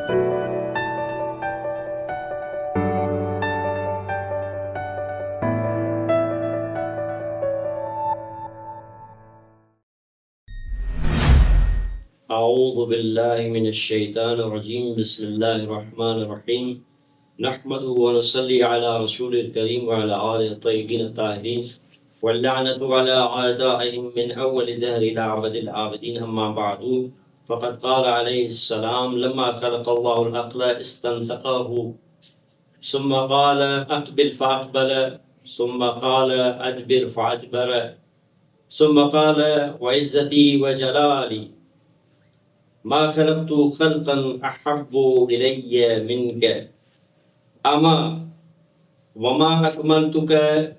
أعوذ بالله من الشيطان الرجيم بسم الله الرحمن الرحيم نحمده ونصلي على رسول الكريم وعلى آله الطيبين الطاهرين واللعنة على أعدائهم من أول دهر إلى أبد العابدين أما بعد فقد قال عليه السلام لما خلق الله العقل استنطقه ثم قال أقبل فأقبل ثم قال أدبر فأدبر ثم قال وعزتي وجلالي ما خلقت خلقا أحب إلي منك أما وما أكملتك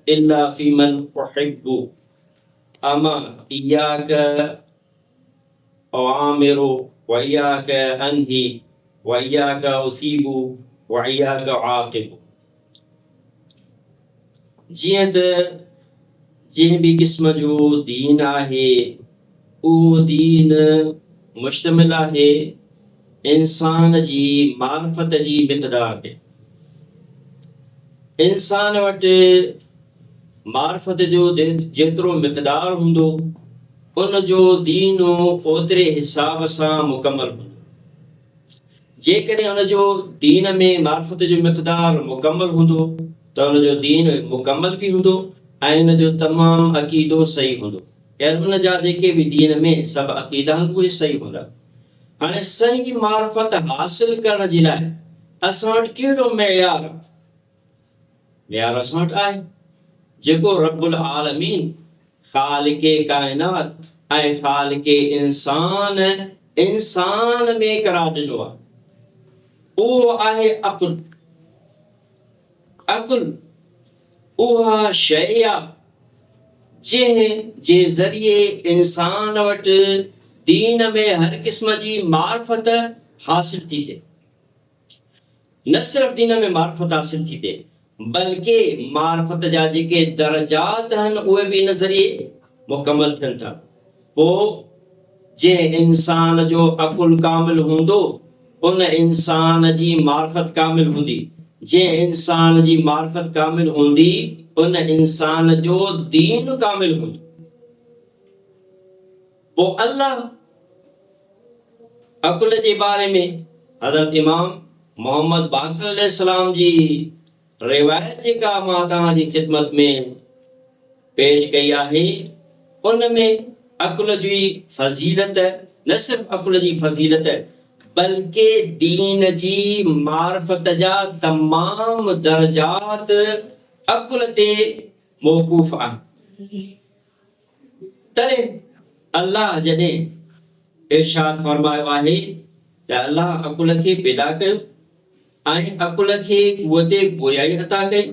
إلا في من أحب أما إياك أعامر وإياك أنهي وإياك أثيب وإياك أعاقب जीअं त जंहिं बि क़िस्म जो दीन आहे उहो दीन मुश्तमिल आहे इंसान जी मार्फत जी मिक़दार ते। इंसान वटि मार्फत जो जेतिरो मिक़दार हूंदो उन जो दीन ओतिरे हिसाब सां मुकमल हूंदो। जेकॾहिं उन जो दीन में मार्फत जो मिक़दार मुकमल हूंदो त उन जो दीन मुकमल बि हूंदो ऐं उन जो तमामु अक़ीदो सही हूंदो। यानी उन जा जेके बि दीन में सभु अक़ीदा उहे सही हूंदा। हाणे सही मार्फत हासिल करण जे लाइ असां वटि कहिड़ो मेयार असां वटि आहे जेको रब्बुल आलमीन ख़ालिक़े काइनात ऐं ख़ालिक़े इंसान में करार ॾिनो आहे। उहो आहे अक़ुल। अक़ुल उहा शइ आहे जंहिं जे ज़रिए इंसान वटि दीन में हर क़िस्म जी मार्फत हासिल थी थिए। न सिर्फ़ दीन में मार्फत हासिल थी थिए बल्कि मार्फत जा जेके दर्जात आहिनि उहे बि इन ज़रिए मुकमल थियनि था। पोइ जंहिं इंसान जो अक़ुल कामिल हूंदो उन इंसान जी मार्फत कामिल हूंदी। जंहिं इंसान जी मार्फत कामिल हूंदी उन इंसान जो दीन कामिल हूंदो। पोइ अल्लाह अक़ुल जे बारे में हज़रत इमाम मोहम्मद बाक़र अलैहिस्सलाम जी रिवायत जेका मां तव्हांजी ख़िदमत में पेश कई आहे उन में अक़ुल जी फ़ज़ीलत न सिर्फ़ अक़ुल जी फ़ज़ीलत बल्कि दीन जी मार्फत जा तमामु दर्जात अक़ुल ते मौक़ूफ़ आहिनि। तॾहिं अल्लाह जॾहिं इरशाद फरमायो आहे त अल्लाह अक़ुल खे पैदा कयो ऐं अक़ुल खे क़ुव्वते गोयाई अता कई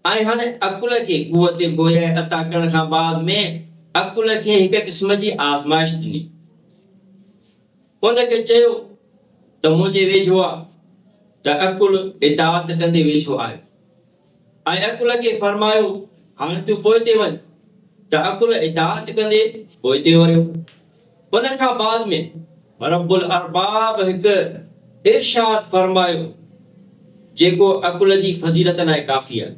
ऐं हाणे अक़ुल खे क़ुव्वते गोयाई अता करण खां बाद में अक़ुल खे हिक क़िस्म जी आज़माइश ॾिनी। उनखे चयो त मुंहिंजे वेझो आहे त अक़ुल इताअत कंदे वेझो आहे ऐं अक़ुल खे फरमायो हाणे तूं पोइते वञ त अक़ुल इताअत कंदे पोइते वञो। उन खां बाद में रब्बुल अरबाब हिकु इरशाद फरमायो जेको अक़ुल जी फ़ज़ीलत लाइ काफ़ी आहे।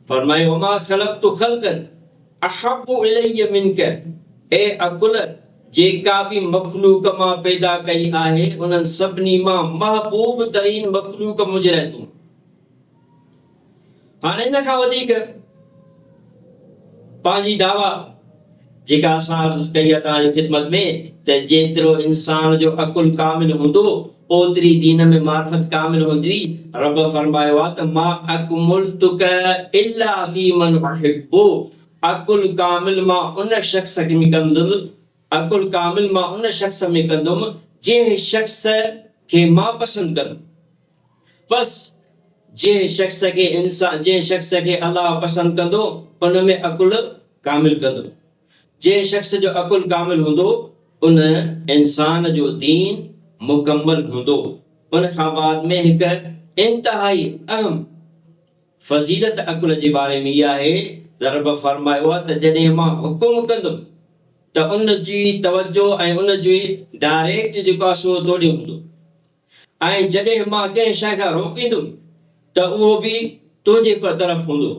फरमायो वमा ख़लक़्तु ख़ल्क़न अहब्बु इलैय मिनक। ए अक़ुल जेका बि मख़लूक मां पैदा कई आहे उन्हनि सभिनी मां महबूब तरीन मख़लूक मुंहिंजे लाइ तूं। हाणे इन खां वधीक पंहिंजी दावा जेका असां अर्ज़ कई आहे तव्हांजी ख़िदमत में त जेतिरो इंसान जो अक़ुल कामिल हूंदो ओतिरी दीन में मार्फत कामिल हूंदी। रब फरमायो आहे त मा अकमुलतुक इल्ला फी मन अहिब्बु। अक़ुल कामिल मां उन शख़्स खे कंदुमि अक़ुल कामिल मां उन शख़्स में कंदुमि जंहिं शख़्स खे मां पसंदि कंदुमि। बसि जंहिं शख़्स खे अल्लाह पसंदि कंदो उन में अक़ुल कामिल कंदो। जंहिं शख़्स जो अक़ुल कामिल हूंदो उन इंसान जो दीन मुकम्मल हूंदो। उन खां बाद में हिकु इंतहाई अहम फ़ज़ीलत अक़ुल जे बारे में इहा आहे त रब फरमायो आहे त जॾहिं मां हुकुम कंदुमि त उन जी तवजो ऐं उन जी डायरेक्ट जेको आहे सो तोड़े हूंदो ऐं जॾहिं मां कंहिं शइ खां रोकींदुमि त उहो बि तुंहिंजे तरफ़ हूंदो,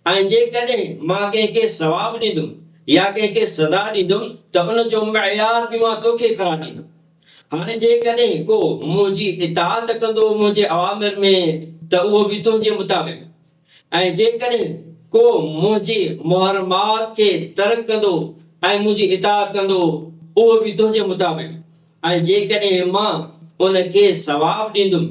ऐं जेकॾहिं मां कंहिंखे सवाबु ॾींदुमि या कंहिंखे सज़ा ॾींदुमि त उनजो मयार बि मां तोखे करार ॾींदुमि। हाणे जेकॾहिं को मुंहिंजी इताअत कंदो मुंहिंजे अवामिर में त उहो बि तुंहिंजे मुताबिक़, ऐं जेकॾहिं को मुंहिंजे मुहरमात खे तर्क कंदो ऐं मुंहिंजी इताअत कंदो उहो बि तुंहिंजे मुताबिक़, ऐं जेकॾहिं मां उनखे सवाबु ॾींदुमि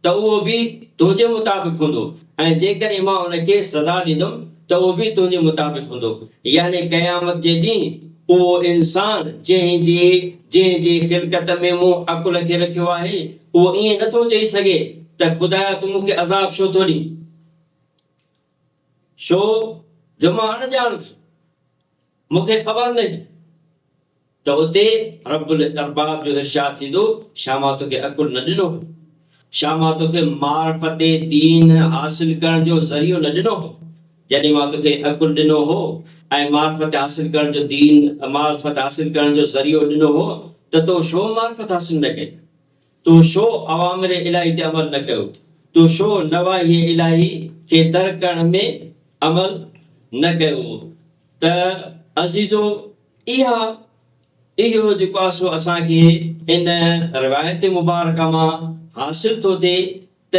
त उहो बि तुंहिंजे मुताबिक़ हूंदो, ऐं जेकॾहिं मां उनखे सज़ा ॾींदुमि त उहो बि तुंहिंजे मुताबिक़ हूंदो। यानी क़यामत जे ॾींहुं उहो इंसान जंहिंजी ख़िलक़त में मूं अकुल खे रखियो आहे उहो ईअं नथो चई सघे त ख़ुदाया तूं मूंखे अज़ाब छो थो ॾीं, छो जो मां न ॼाणुसि, मूंखे ख़बर न, त उते रब्बुल अरबाब जो इरशाद थींदो छा मां तोखे अकुल न ॾिनो, छा मां तोखे मार्फत दीन हासिल करण जो ज़रियो न ॾिनो हो। जॾहिं मां तोखे अकुल ॾिनो हो ऐं मार्फत हासिल करण जो मार्फत हासिल करण जो ज़रियो ॾिनो हो त तो छो मार्फत हासिल न कई, तूं छो अवामिर इलाही ते अमल न कयो, तूं छो नवाही इलाही खे तर्क करण में अमल न कयो। त अज़ीज़ो इहो जेको आहे सो असांखे इन रिवायत मुबारक मां हासिल थो थिए त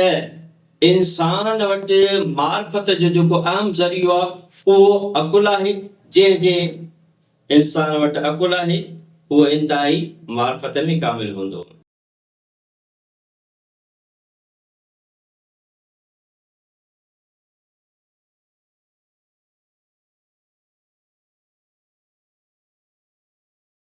इंसान वटि मार्फत जो जेको अहम ज़रियो आहे उहो अकुल आहे। जंहिंजे इंसान वटि अकुल आहे उहो इंतिहाई मार्फत में कामिल हूंदो।